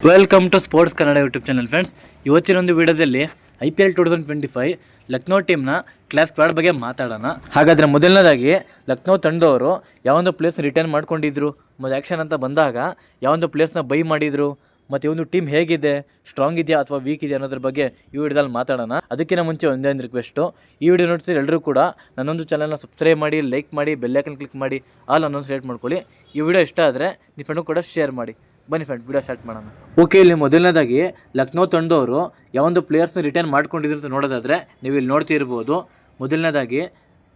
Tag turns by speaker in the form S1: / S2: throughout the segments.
S1: Welcome to sports Kannada YouTube channel friends. ಇವತ್ತಿನ ಒಂದು ವಿಡಿಯೋದಲ್ಲಿ IPL 2025 ಲಕ್ನೋ ಟೀಮ್ನ ಕ್ಲಾಸ್ ಸ್ಕ್ವಾಡ್ ಬಗ್ಗೆ ಮಾತಾಡೋಣ. ಹಾಗಾದರೆ ಮೊದಲನೇದಾಗಿ ಲಕ್ನೋ ತಂಡದವರು ಯಾವೊಂದು ಪ್ಲೇಸ್ನ ರಿಟರ್ನ್ ಮಾಡ್ಕೊಂಡಿದ್ರು ಮತ್ತು ಆ್ಯಕ್ಷನ್ ಅಂತ ಬಂದಾಗ ಯಾವೊಂದು ಪ್ಲೇಸ್ನ ಬೈ ಮಾಡಿದರು ಮತ್ತು ಈ ಒಂದು ಟೀಮ್ ಹೇಗಿದೆ, ಸ್ಟ್ರಾಂಗ್ ಇದೆಯಾ ಅಥವಾ ವೀಕ್ ಇದೆಯಾ ಅನ್ನೋದ್ರ ಬಗ್ಗೆ ಈ ವಿಡಿಯೋದಲ್ಲಿ ಮಾತಾಡೋಣ. ಅದಕ್ಕಿಂತ ಮುಂಚೆ ಒಂದೇ ಒಂದು ರಿಕ್ವೆಸ್ಟು, ಈ ವಿಡಿಯೋ ನೋಡ್ತಿದ್ರೆ ಎಲ್ಲರೂ ಕೂಡ ನನ್ನೊಂದು ಚಾನಲ್ನ ಸಬ್ಸ್ಕ್ರೈಬ್ ಮಾಡಿ, ಲೈಕ್ ಮಾಡಿ, ಬೆಲ್ಲೈಕನ್ ಕ್ಲಿಕ್ ಮಾಡಿ, ಆಲ್ ಅನ್ನೊಂದು ಸೆಲೆಕ್ಟ್ ಮಾಡ್ಕೊಳ್ಳಿ. ಈ ವಿಡಿಯೋ ಇಷ್ಟ ಆದರೆ ನಿಮ್ಮ ಫ್ರೆಂಡು ಕೂಡ ಶೇರ್ ಮಾಡಿ. ಬನ್ನಿ ಫ್ರೆಂಡ್, ವಿಡಿಯೋ ಸ್ಟಾರ್ಟ್ ಮಾಡೋಣ. ಓಕೆ, ಇಲ್ಲಿ ಮೊದಲನೇದಾಗಿ ಲಕ್ನೋ ತಂಡವರು ಯಾವೊಂದು ಪ್ಲೇಯರ್ಸ್ನ ರಿಟರ್ನ್ ಮಾಡ್ಕೊಂಡಿದ್ರು ಅಂತ ನೋಡೋದಾದರೆ ನೀವು ಇಲ್ಲಿ ನೋಡ್ತಿರ್ಬೋದು. ಮೊದಲನೇದಾಗಿ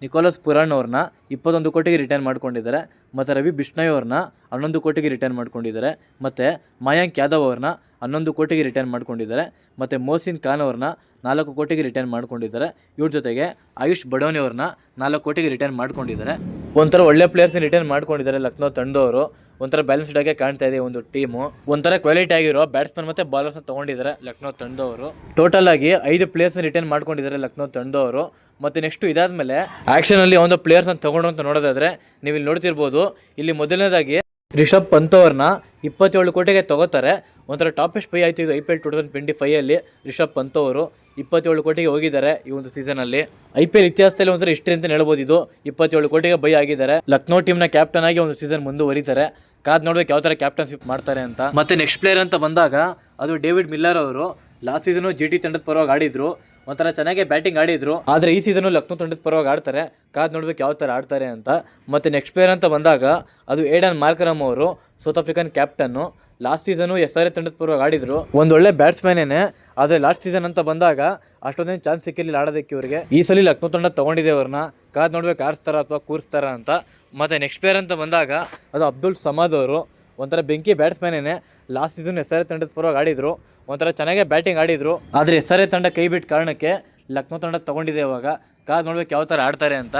S1: ನಿಕೋಲಸ್ ಪುರಾನ್ ಅವ್ರನ್ನ 21 ಕೋಟಿಗೆ ರಿಟರ್ನ್ ಮಾಡ್ಕೊಂಡಿದ್ದಾರೆ, ಮತ್ತು ರವಿ ಬಿಷ್ಣೋಯ್ ಅವ್ರನ್ನ 11 ಕೋಟಿಗೆ ರಿಟರ್ನ್ ಮಾಡ್ಕೊಂಡಿದ್ದಾರೆ, ಮತ್ತು ಮಯಾಂಕ್ ಯಾದವ್ ಅವ್ರನ್ನ 11 ಕೋಟಿಗೆ ರಿಟರ್ನ್ ಮಾಡ್ಕೊಂಡಿದ್ದಾರೆ, ಮತ್ತು ಮೋಸಿನ್ ಖಾನ್ ಅವ್ರನ್ನ 4 ಕೋಟಿಗೆ ರಿಟರ್ನ್ ಮಾಡ್ಕೊಂಡಿದ್ದಾರೆ. ಇವ್ರ ಜೊತೆಗೆ ಆಯುಷ್ ಬಡೋನಿ ಅವ್ರನ್ನ 4 ಕೋಟಿಗೆ ರಿಟರ್ನ್ ಮಾಡ್ಕೊಂಡಿದ್ದಾರೆ. ಒಂಥರ ಒಳ್ಳೆ ಪ್ಲೇಯರ್ಸ್ನ ರಿಟರ್ನ್ ಮಾಡ್ಕೊಂಡಿದ್ದಾರೆ ಲಕ್ನೋ ತಂಡವರು. ಒಂಥರ ಬ್ಯಾಲೆನ್ಸ್ಡ್ ಆಗಿ ಕಾಣ್ತಾ ಇದೆ ಒಂದು ಟೀಮು. ಒಂಥರ ಕ್ವಾಲಿಟಿ ಆಗಿರೋ ಬ್ಯಾಟ್ಸ್ಮನ್ ಮತ್ತು ಬಾಲರ್ಸ್ನ ತೊಗೊಂಡಿದ್ದಾರೆ ಲಕ್ನೋ ತಂಡವರು. ಟೋಟಲ್ ಆಗಿ 5 ಪ್ಲೇಯರ್ಸ್ನ ರಿಟರ್ನ್ ಮಾಡ್ಕೊಂಡಿದ್ದಾರೆ ಲಕ್ನೋ ತಂಡವರು. ಮತ್ತು ನೆಕ್ಸ್ಟು ಇದಾದಮೇಲೆ ಆ್ಯಕ್ಷನಲ್ಲಿ ಒಂದು ಪ್ಲೇಯರ್ಸ್ನ ತೊಗೊಂಡು ಅಂತ ನೋಡೋದಾದರೆ ನೀವು ಇಲ್ಲಿ ನೋಡ್ತಿರ್ಬೋದು. ಇಲ್ಲಿ ಮೊದಲನೇದಾಗಿ ರಿಷಬ್ ಪಂತ್ ಅವ್ರನ್ನ 27 ಕೋಟಿಗೆ ತೊಗೋತಾರೆ. ಒಂಥರ ಟಾಪೆಸ್ಟ್ ಪೈ ಆಯಿತು ಇದು IPL 2025 ರಿಷಬ್ ಪಂತ್ ಅವರು 27 ಕೋಟಿಗೆ ಹೋಗಿದ್ದಾರೆ ಈ ಒಂದು ಸೀಸನಲ್ಲಿ. IPL ಇತಿಹಾಸದಲ್ಲಿ ಒಂಥರ ಹಿಸ್ಟ್ರಿ ಅಂತ ಹೇಳ್ಬೋದು. ಇದು 27 ಕೋಟಿಗೆ ಬೈ ಆಗಿದ್ದಾರೆ. ಲಕ್ನೋ ಟೀಮ್ನ ಕ್ಯಾಪ್ಟನ್ ಆಗಿ ಒಂದು ಸೀಸನ್ ಮುಂದುವರಿತಾರೆ. ಕಾದ್ ನೋಡ್ಬೇಕು ಯಾವ ಥರ ಕ್ಯಾಪ್ಟನ್ಶಿಪ್ ಮಾಡ್ತಾರೆ ಅಂತ. ಮತ್ತೆ ನೆಕ್ಸ್ಟ್ ಪ್ಲೇಯರ್ ಅಂತ ಬಂದಾಗ ಅದು ಡೇವಿಡ್ ಮಿಲ್ಲರ್ ಅವರು. ಲಾಸ್ಟ್ ಸೀಸನು GT ತಂಡದ ಪರವಾಗಿ ಆಡಿದ್ರು, ಒಂಥರ ಚೆನ್ನಾಗಿ ಬ್ಯಾಟಿಂಗ್ ಆಡಿದ್ರು. ಆದರೆ ಈ ಸೀಸನು ಲಕ್ನೋ ತಂಡದ ಪರವಾಗಿ ಆಡ್ತಾರೆ. ಕಾದ್ ನೋಡ್ಬೇಕು ಯಾವ ಥರ ಆಡ್ತಾರೆ ಅಂತ. ಮತ್ತು ನೆಕ್ಸ್ಟ್ ಪ್ಲೇಯರ್ ಅಂತ ಬಂದಾಗ ಅದು ಏಡನ್ ಮಾರ್ಕರಮ್ ಅವರು, south African captain. Last season SRH ತಂಡದ ಪರವಾಗಿ ಆಡಿದ್ರು. ಒಂದೊಳ್ಳೆ ಬ್ಯಾಟ್ಸ್ಮನ್ನೇ, ಆದರೆ ಲಾಸ್ಟ್ ಸೀಸನ್ ಅಂತ ಬಂದಾಗ ಅಷ್ಟೊಂದೇನು ಚಾನ್ಸ್ ಸಿಕ್ಕಿರಲಿಲ್ಲ ಆಡೋದಕ್ಕೆ ಇವರಿಗೆ. ಈ ಸಲ ಲಕ್ನೋ ತಂಡ ತೊಗೊಂಡಿದೆ ಅವ್ರನ್ನ. ಕಾದ್ ನೋಡ್ಬೇಕು ಆಡಿಸ್ತಾರ ಅಥವಾ ಕೂರಿಸ್ತಾರ ಅಂತ. ಮತ್ತು ನೆಕ್ಸ್ಟ್ ಪ್ಲೇಯರ್ ಅಂತ ಬಂದಾಗ ಅದು ಅಬ್ದುಲ್ ಸಮದ್ ಅವರು. ಒಂಥರ ಬೆಂಕಿ ಬ್ಯಾಟ್ಸ್ಮನ್ನೇ. ಲಾಸ್ಟ್ ಸೀಸನ್ SRH ತಂಡದ ಪರವಾಗಿ ಆಡಿದ್ರು, ಒಂಥರ ಚೆನ್ನಾಗೇ ಬ್ಯಾಟಿಂಗ್ ಆಡಿದ್ರು. ಆದರೆ SRH ತಂಡ ಕೈ ಬಿಟ್ಟ ಕಾರಣಕ್ಕೆ ಲಕ್ನೋ ತಂಡ ತೊಗೊಂಡಿದೆ ಇವಾಗ. ಕಾದ್ ನೋಡ್ಬೇಕು ಯಾವ ಥರ ಆಡ್ತಾರೆ ಅಂತ.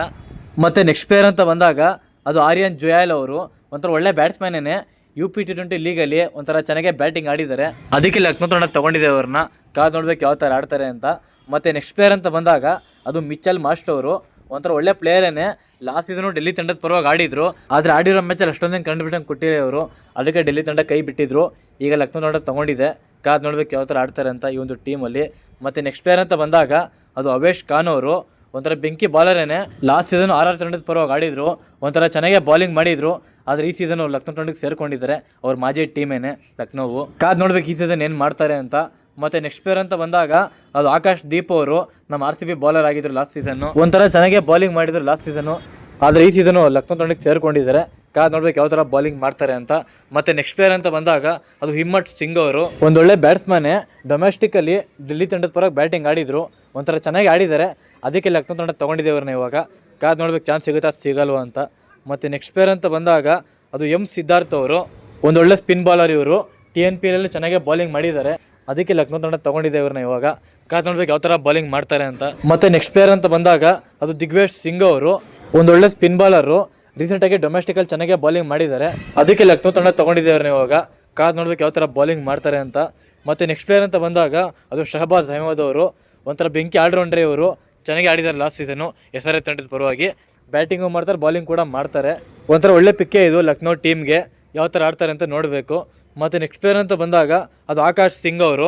S1: ಮತ್ತು ನೆಕ್ಸ್ಟ್ ಪ್ಲೇಯರ್ ಅಂತ ಬಂದಾಗ ಅದು ಆರ್ಯನ್ ಜುಯಾಲ್ ಅವರು. ಒಂಥರ ಒಳ್ಳೆ ಬ್ಯಾಟ್ಸ್ಮನ್ನೇ. UP T20 ಲೀಗಲ್ಲಿ ಒಂಥರ ಚೆನ್ನಾಗೇ ಬ್ಯಾಟಿಂಗ್ ಆಡಿದ್ದಾರೆ. ಅದಕ್ಕೆ ಲಕ್ನೋ ತಂಡ ತೊಗೊಂಡಿದೆ ಅವ್ರನ್ನ. ಕಾದ್ ನೋಡ್ಬೇಕು ಯಾವ ಥರ ಆಡ್ತಾರೆ ಅಂತ. ಮತ್ತು ನೆಕ್ಸ್ಟ್ ಪ್ಲೇಯರ್ ಅಂತ ಬಂದಾಗ ಅದು ಮಿಚೆಲ್ ಮಾರ್ಷ್ ಅವರು. ಒಂಥರ ಒಳ್ಳೆ ಪ್ಲೇಯರೇ. ಲಾಸ್ಟ್ ಸೀಸನು ಡೆಲ್ಲಿ ತಂಡದ ಪರವಾಗಿ ಆಡಿದ್ರು, ಆದರೆ ಆಡಿರೋ ಮ್ಯಾಚಲ್ಲಿ ಅಷ್ಟೊಂದೇನು ಕಂಡುಬಿಟ್ಟು ಕೊಟ್ಟಿಲ್ಲ ಅವರು. ಅದಕ್ಕೆ ಡೆಲ್ಲಿ ತಂಡ ಕೈ ಬಿಟ್ಟಿದ್ರು. ಈಗ ಲಕ್ನೋ ತಂಡ ತೊಗೊಂಡಿದೆ. ಕಾದ್ ನೋಡ್ಬೇಕು ಯಾವ ಥರ ಆಡ್ತಾರೆ ಅಂತ ಈ ಒಂದು ಟೀಮಲ್ಲಿ. ಮತ್ತು ನೆಕ್ಸ್ಟ್ ಪ್ಲೇಯರ್ ಅಂತ ಬಂದಾಗ ಅದು ಅವೇಶ್ ಖಾನ್ ಅವರು. ಒಂಥರ ಬೆಂಕಿ ಬಾಲರೇ. ಲಾಸ್ಟ್ ಸೀಸನ್ RR ತಂಡದ ಪರವಾಗಿ ಆಡಿದ್ರು, ಒಂಥರ ಚೆನ್ನಾಗೇ ಬಾಲಿಂಗ್ ಮಾಡಿದರು. ಆದರೆ ಈ ಸೀಸನ್ ಲಕ್ನೋ ತಂಡಕ್ಕೆ ಸೇರ್ಕೊಂಡಿದ್ದಾರೆ. ಅವ್ರ ಮಾಜಿ ಟೀಮೇನೆ ಲಕ್ನೋವು. ಕಾದ್ ನೋಡ್ಬೇಕು ಈ ಸೀಸನ್ ಏನು ಮಾಡ್ತಾರೆ ಅಂತ. ಮತ್ತು ನೆಕ್ಸ್ಟ್ ಪ್ಲೇಯರ್ ಅಂತ ಬಂದಾಗ ಅದು ಆಕಾಶ್ ದೀಪ್ ಅವರು. ನಮ್ಮ RCB ಬಾಲರ್ ಆಗಿದ್ರು ಲಾಸ್ಟ್ ಸೀಸನ್ನು. ಒಂಥರ ಚೆನ್ನಾಗೇ ಬಾಲಿಂಗ್ ಮಾಡಿದ್ರು ಲಾಸ್ಟ್ ಸೀಸನು. ಆದರೆ ಈ ಸೀಸನು ಲಕ್ನೋ ತಂಡಕ್ಕೆ ಸೇರ್ಕೊಂಡಿದ್ದಾರೆ. ಕಾದ್ ನೋಡ್ಬೇಕು ಯಾವ ಥರ ಬಾಲಿಂಗ್ ಮಾಡ್ತಾರೆ ಅಂತ. ಮತ್ತು ನೆಕ್ಸ್ಟ್ ಪ್ಲೇಯರ್ ಅಂತ ಬಂದಾಗ ಅದು ಹಿಮ್ಮತ್ ಸಿಂಗ್ ಅವರು. ಒಂದೊಳ್ಳೆ ಬ್ಯಾಟ್ಸ್ಮನ್ನೇ. ಡೊಮೆಸ್ಟಿಕಲ್ಲಿ ಡೆಲ್ಲಿ ತಂಡದ ಪರವಾಗಿ ಬ್ಯಾಟಿಂಗ್ ಆಡಿದರು, ಒಂಥರ ಚೆನ್ನಾಗಿ ಆಡಿದ್ದಾರೆ. ಅದಕ್ಕೆ ಲಕ್ನೋ ತಂಡ ತೊಗೊಂಡಿದೆ ಅವ್ರನ್ನ ಇವಾಗ. ಕಾದ್ ನೋಡ್ಬೇಕು ಚಾನ್ಸ್ ಸಿಗುತ್ತಾ ಸಿಗಲ್ವ ಅಂತ. ಮತ್ತು ನೆಕ್ಸ್ಟ್ ಪ್ಲೇಯರ್ ಅಂತ ಬಂದಾಗ ಅದು ಸಿದ್ಧಾರ್ಥ್ ಅವರು. ಒಂದೊಳ್ಳೆ ಸ್ಪಿನ್ ಬಾಲರ್ ಇವರು. TNPL ಚೆನ್ನಾಗೇ ಬಾಲಿಂಗ್ ಮಾಡಿದ್ದಾರೆ. ಅದಕ್ಕೆ ಲಕ್ನೋ ತಂಡ ತೊಗೊಂಡಿದೆ ಇವ್ರನ್ನ ಇವಾಗ. ಕಾದ್ ನೋಡ್ಬೇಕು ಯಾವ ಥರ ಬಾಲಿಂಗ್ ಮಾಡ್ತಾರೆ ಅಂತ. ಮತ್ತು ನೆಕ್ಸ್ಟ್ ಪ್ಲೇಯರ್ ಅಂತ ಬಂದಾಗ ಅದು ದಿಗ್ವೇಶ್ ಸಿಂಗ್ ಅವರು. ಒಂದೊಳ್ಳೆ ಸ್ಪಿನ್ ಬಾಲರು. ರೀಸೆಂಟಾಗಿ ಡೊಮೆಸ್ಟಿಕಲ್ಲಿ ಚೆನ್ನಾಗೇ ಬಾಲಿಂಗ್ ಮಾಡಿದ್ದಾರೆ. ಅದಕ್ಕೆ ಲಕ್ನೋ ತಂಡ ತೊಗೊಂಡಿದೆ ಇವ್ರನ್ನ ಇವಾಗ. ಕಾದ್ ನೋಡ್ಬೇಕು ಯಾವ ಥರ ಬಾಲಿಂಗ್ ಮಾಡ್ತಾರೆ ಅಂತ. ಮತ್ತು ನೆಕ್ಸ್ಟ್ ಪ್ಲೇಯರ್ ಅಂತ ಬಂದಾಗ ಅದು ಶಹಬಾಜ್ ಅಹಮದ್ ಅವರು. ಒಂಥರ ಬೆಂಕಿ ಆಲ್ರೌಂಡ್ರೆ ಇವರು. ಚೆನ್ನಾಗಿ ಆಡಿದ್ದಾರೆ ಲಾಸ್ಟ್ ಸೀಸನು SRH ತಂಡದ ಪರವಾಗಿ. ಬ್ಯಾಟಿಂಗು ಮಾಡ್ತಾರೆ, ಬಾಲಿಂಗ್ ಕೂಡ ಮಾಡ್ತಾರೆ. ಒಂಥರ ಒಳ್ಳೆ ಪಿಕ್ಕೇ ಇದು ಲಕ್ನೋ ಟೀಮ್ಗೆ. ಯಾವ ಥರ ಆಡ್ತಾರೆ ಅಂತ ನೋಡಬೇಕು. ಮತ್ತು ನೆಕ್ಸ್ಟ್ ಪ್ಲೇಯರ್ ಅಂತ ಬಂದಾಗ ಅದು ಆಕಾಶ್ ಸಿಂಗ್ ಅವರು.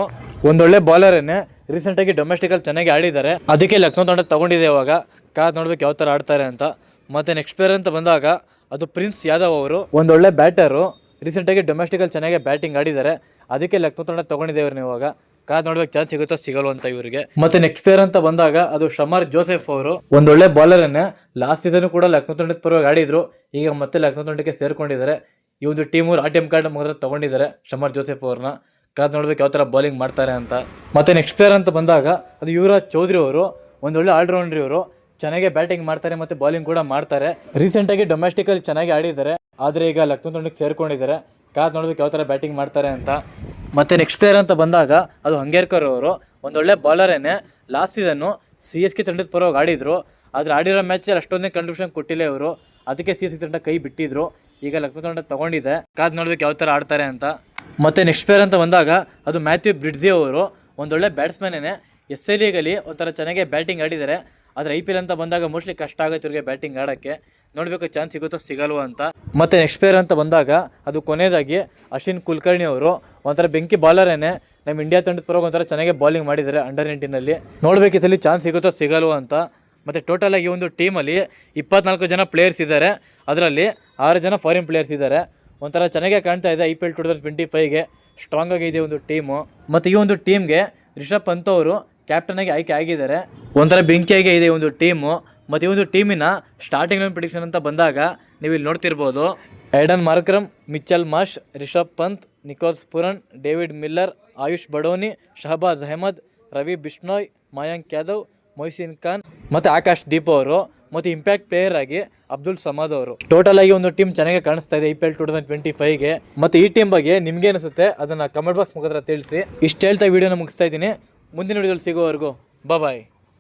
S1: ಒಂದೊಳ್ಳೆ ಬಾಲರೇ. ರೀಸೆಂಟಾಗಿ ಡೊಮೆಸ್ಟಿಕಲ್ಲಿ ಚೆನ್ನಾಗಿ ಆಡಿದ್ದಾರೆ. ಅದಕ್ಕೆ ಲಕ್ನೋ ತಂಡ ತೊಗೊಂಡಿದೆ ಇವಾಗ. ಕಾದ್ ನೋಡ್ಬೇಕು ಯಾವ ಥರ ಆಡ್ತಾರೆ ಅಂತ. ಮತ್ತು ನೆಕ್ಸ್ಟ್ ಪ್ಲೇಯರ್ ಅಂತ ಬಂದಾಗ ಅದು ಪ್ರಿನ್ಸ್ ಯಾದವ್ ಅವರು. ಒಂದೊಳ್ಳೆ ಬ್ಯಾಟರು. ರೀಸೆಂಟಾಗಿ ಡೊಮೆಸ್ಟಿಕಲ್ಲಿ ಚೆನ್ನಾಗಿ ಬ್ಯಾಟಿಂಗ್ ಆಡಿದ್ದಾರೆ. ಅದಕ್ಕೆ ಲಕ್ನೋ ತಂಡ ತೊಗೊಂಡಿದೆ ಇವ್ರನ್ನ ಇವಾಗ. ಕಾದ್ ನೋಡ್ಬೇಕು ಚಾನ್ಸ್ ಸಿಗುತ್ತೋ ಸಿಗಲ್ವ ಅಂತ ಇವರಿಗೆ. ಮತ್ತೆ ನೆಕ್ಸ್ಟ್ ಪ್ಲೇಯರ್ ಅಂತ ಬಂದಾಗ ಅದು ಶಮರ್ ಜೋಸೆಫ್ ಅವರು. ಒಂದೊಳ್ಳೆ ಬಾಲರನ್ನೇ. ಲಾಸ್ಟ್ ಸೀಸನ್ ಕೂಡ ಲಕ್ನೋ ತಂಡದ ಪರವಾಗಿ ಆಡಿದ್ರು. ಈಗ ಮತ್ತೆ ಲಕ್ನೋ ತಂಡಕ್ಕೆ ಸೇರ್ಕೊಂಡಿದ್ದಾರೆ. ಈ ಒಂದು ಟೀಮು ATM ಕಾರ್ಡ್ ಮಾತ್ರ ತೊಗೊಂಡಿದ್ದಾರೆ ಶಮರ್ ಜೋಸೆಫ್ ಅವ್ರನ್ನ. ಕಾದ್ ನೋಡ್ಬೇಕು ಯಾವ ಥರ ಬಾಲಿಂಗ್ ಮಾಡ್ತಾರೆ ಅಂತ. ಮತ್ತು ನೆಕ್ಸ್ಟ್ ಪ್ಲೇಯರ್ ಅಂತ ಬಂದಾಗ ಅದು ಯುವರಾಜ್ ಚೌಧರಿ ಅವರು. ಒಂದೊಳ್ಳೆ ಆಲ್ರೌಂಡ್ರಿ ಇವರು. ಚೆನ್ನಾಗೇ ಬ್ಯಾಟಿಂಗ್ ಮಾಡ್ತಾರೆ ಮತ್ತು ಬಾಲಿಂಗ್ ಕೂಡ ಮಾಡ್ತಾರೆ. ರೀಸೆಂಟಾಗಿ ಡೊಮೆಸ್ಟಿಕಲ್ಲಿ ಚೆನ್ನಾಗಿ ಆಡಿದ್ದಾರೆ, ಆದರೆ ಈಗ ಲಕ್ನೋ ತಂಡಕ್ಕೆ ಸೇರ್ಕೊಂಡಿದ್ದಾರೆ. ಕಾದ್ ನೋಡ್ಬೇಕು ಯಾವ ಥರ ಬ್ಯಾಟಿಂಗ್ ಮಾಡ್ತಾರೆ ಅಂತ. ಮತ್ತು ನೆಕ್ಸ್ಟ್ ಪ್ಲೇಯರ್ ಅಂತ ಬಂದಾಗ ಅದು ಹಂಗೇರ್ಕರ್ ಅವರು. ಒಂದೊಳ್ಳೆ ಬಾಲರೇ. ಲಾಸ್ಟ್ ಸೀಸನ್ನು CSK ತಂಡದ ಪರವಾಗಿ ಆಡಿದರು, ಆದರೆ ಆಡಿರೋ ಮ್ಯಾಚಲ್ಲಿ ಅಷ್ಟೊಂದೇ ಕಂಟ್ರಿಬ್ಯೂಷನ್ ಕೊಟ್ಟಿಲ್ಲ ಇವರು. ಅದಕ್ಕೆ CSK ತಂಡ ಕೈ ಬಿಟ್ಟಿದ್ರು. ಈಗ ಲಕ್ನೋ ತಂಡ ತೊಗೊಂಡಿದೆ. ಕಾದ್ ನೋಡ್ಬೇಕು ಯಾವ ಥರ ಆಡ್ತಾರೆ ಅಂತ. ಮತ್ತು ನೆಕ್ಸ್ಟ್ ಪ್ಲೇಯರ್ ಅಂತ ಬಂದಾಗ ಅದು ಮ್ಯಾಥ್ಯೂ ಬ್ರಿಡ್ಜಿ ಅವರು. ಒಂದೊಳ್ಳೆ ಬ್ಯಾಟ್ಸ್ಮನ್ನೇ. SL ಲೀಗಲ್ಲಿ ಒಂಥರ ಚೆನ್ನಾಗೇ ಬ್ಯಾಟಿಂಗ್ ಆಡಿದ್ದಾರೆ. ಆದರೆ IPL ಅಂತ ಬಂದಾಗ ಮೋಸ್ಟ್ಲಿ ಕಷ್ಟ ಆಗುತ್ತೆ ಇವ್ರಿಗೆ ಬ್ಯಾಟಿಂಗ್ ಆಡೋಕ್ಕೆ. ನೋಡಬೇಕು ಚಾನ್ಸ್ ಸಿಗುತ್ತೋ ಸಿಗಲ್ವ ಅಂತ. ಮತ್ತು ನೆಕ್ಸ್ಟ್ ಪ್ಲೇಯರ್ ಅಂತ ಬಂದಾಗ ಅದು ಕೊನೆಯದಾಗಿ ಅಶ್ವಿನ್ ಕುಲಕರ್ಣಿ ಅವರು ಒಂಥರ ಬೆಂಕಿ ಬಾಲರೇನೆ ನಮ್ಮ ಇಂಡಿಯಾ ತಂಡದ ಪರವಾಗಿ ಒಂಥರ ಚೆನ್ನಾಗಿ ಬಾಲಿಂಗ್ ಮಾಡಿದ್ದಾರೆ ಅಂಡರ್ 19ನಲ್ಲಿ. ನೋಡಬೇಕಿದ್ದಲ್ಲಿ ಚಾನ್ಸ್ ಸಿಗುತ್ತೋ ಸಿಗಲ್ವೋ ಅಂತ. ಮತ್ತು ಟೋಟಲಾಗಿ ಒಂದು ಟೀಮಲ್ಲಿ 24 ಜನ ಪ್ಲೇಯರ್ಸ್ ಇದ್ದಾರೆ, ಅದರಲ್ಲಿ 6 ಜನ ಫಾರಿನ್ ಪ್ಲೇಯರ್ಸ್ ಇದ್ದಾರೆ. ಒಂಥರ ಚೆನ್ನಾಗೇ ಕಾಣ್ತಾ ಇದೆ IPL 2025ಗೆ ಸ್ಟ್ರಾಂಗ್ ಆಗಿದೆ ಒಂದು ಟೀಮು. ಮತ್ತು ಈ ಒಂದು ಟೀಮ್ಗೆ ರಿಷಬ್ ಪಂತ್ ಅವರು ಕ್ಯಾಪ್ಟನಾಗಿ ಆಯ್ಕೆ ಆಗಿದ್ದಾರೆ. ಒಂಥರ ಬೆಂಕಿಯಾಗಿ ಇದೆ ಒಂದು ಟೀಮು. ಮತ್ತು ಈ ಒಂದು ಟೀಮಿನ ಸ್ಟಾರ್ಟಿಂಗ್ ಲೈನ್ ಪ್ರಿಡಿಕ್ಷನ್ ಅಂತ ಬಂದಾಗ ನೀವು ಇಲ್ಲಿ ನೋಡ್ತಿರ್ಬೋದು, Aiden Markram, Mitchell Marsh, Rishabh Pant, Nicholas Pooran, David Miller, Ayush Badoni, Shahbaz Ahmed, Ravi Bishnoi, Mayank Yadav, Mohsin Khan ಮತ್ತು ಆಕಾಶ್ ದೀಪ್ ಅವರು, ಮತ್ತು ಇಂಪ್ಯಾಕ್ಟ್ ಪ್ಲೇಯರ್ ಆಗಿ ಅಬ್ದುಲ್ ಸಮದ್ ಅವರು. ಟೋಟಲ್ ಆಗಿ ಒಂದು ಟೀಮ್ ಚೆನ್ನಾಗಿ ಕಾಣಿಸ್ತಾ ಇದೆ IPL 2025ಗೆ. ಮತ್ತು ಈ ಟೀಮ್ ಬಗ್ಗೆ ನಿಮ್ಗೆ ಅನಿಸುತ್ತೆ ಅದನ್ನು ಕಮೆಂಟ್ ಬಾಕ್ಸ್ ಮುಖಾಂತರ ತಿಳಿಸಿ. ಇಷ್ಟು ಹೇಳ್ತಾ ವಿಡಿಯೋನ ಮುಗಿಸ್ತಾ ಇದ್ದೀನಿ. ಮುಂದಿನ ವಿಡಿಯೋದಲ್ಲಿ ಸಿಗೋವರೆಗೂ ಬಾಯ್.